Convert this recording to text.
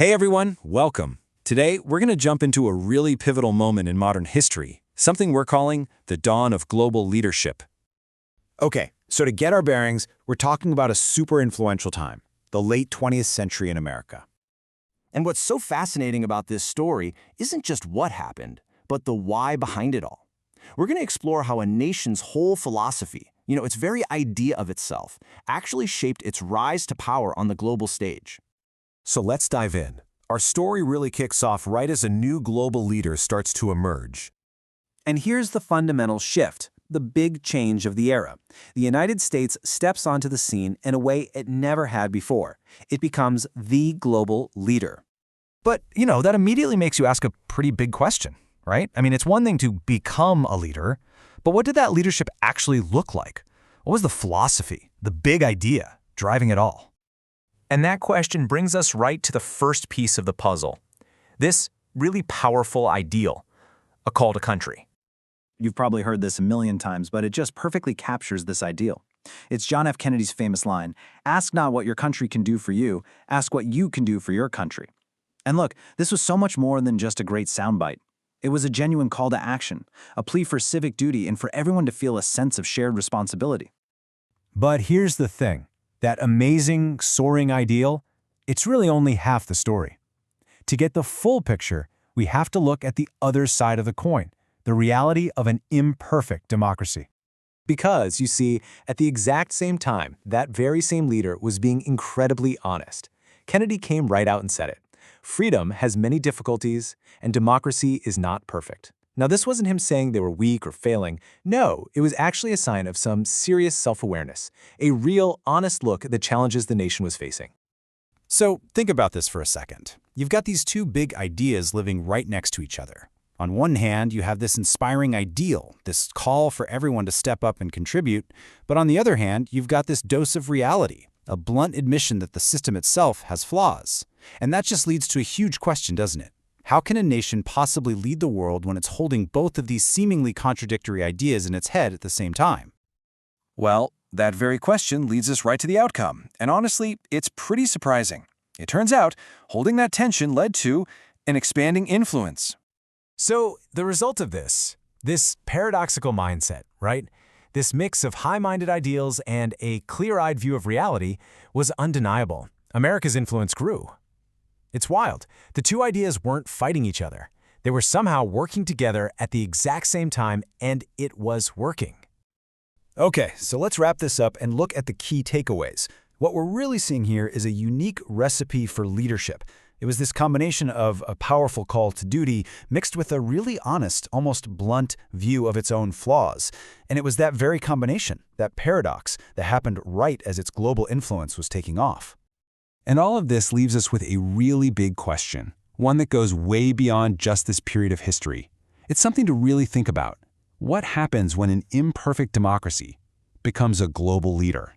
Hey everyone, welcome. Today, we're going to jump into a really pivotal moment in modern history, something we're calling the dawn of global leadership. Okay, so to get our bearings, we're talking about a super influential time, the late 20th century in America. And what's so fascinating about this story isn't just what happened, but the why behind it all. We're going to explore how a nation's whole philosophy, its very idea of itself, actually shaped its rise to power on the global stage. So let's dive in. Our story really kicks off right as a new global leader starts to emerge. And here's the fundamental shift, the big change of the era. The United States steps onto the scene in a way it never had before. It becomes the global leader. But, that immediately makes you ask a pretty big question, right? I mean, it's one thing to become a leader, but what did that leadership actually look like? What was the philosophy, the big idea, driving it all? And that question brings us right to the first piece of the puzzle. This really powerful ideal, a call to country. You've probably heard this a million times, but it just perfectly captures this ideal. It's John F. Kennedy's famous line, "Ask not what your country can do for you, ask what you can do for your country." And look, this was so much more than just a great soundbite. It was a genuine call to action, a plea for civic duty and for everyone to feel a sense of shared responsibility. But here's the thing. That amazing, soaring ideal, it's really only half the story. To get the full picture, we have to look at the other side of the coin, the reality of an imperfect democracy. Because, you see, at the exact same time, that very same leader was being incredibly honest. Kennedy came right out and said it. Freedom has many difficulties, and democracy is not perfect. Now, this wasn't him saying they were weak or failing. No, it was actually a sign of some serious self-awareness, a real, honest look at the challenges the nation was facing. So think about this for a second. You've got these two big ideas living right next to each other. On one hand, you have this inspiring ideal, this call for everyone to step up and contribute. But on the other hand, you've got this dose of reality, a blunt admission that the system itself has flaws. And that just leads to a huge question, doesn't it? How can a nation possibly lead the world when it's holding both of these seemingly contradictory ideas in its head at the same time? Well, that very question leads us right to the outcome. And honestly, it's pretty surprising. It turns out, holding that tension led to an expanding influence. So the result of this paradoxical mindset, right? This mix of high-minded ideals and a clear-eyed view of reality was undeniable. America's influence grew. It's wild. The two ideas weren't fighting each other. They were somehow working together at the exact same time, and it was working. Okay, so let's wrap this up and look at the key takeaways. What we're really seeing here is a unique recipe for leadership. It was this combination of a powerful call to duty mixed with a really honest, almost blunt view of its own flaws. And it was that very combination, that paradox, that happened right as its global influence was taking off. And all of this leaves us with a really big question, one that goes way beyond just this period of history. It's something to really think about. What happens when an imperfect democracy becomes a global leader?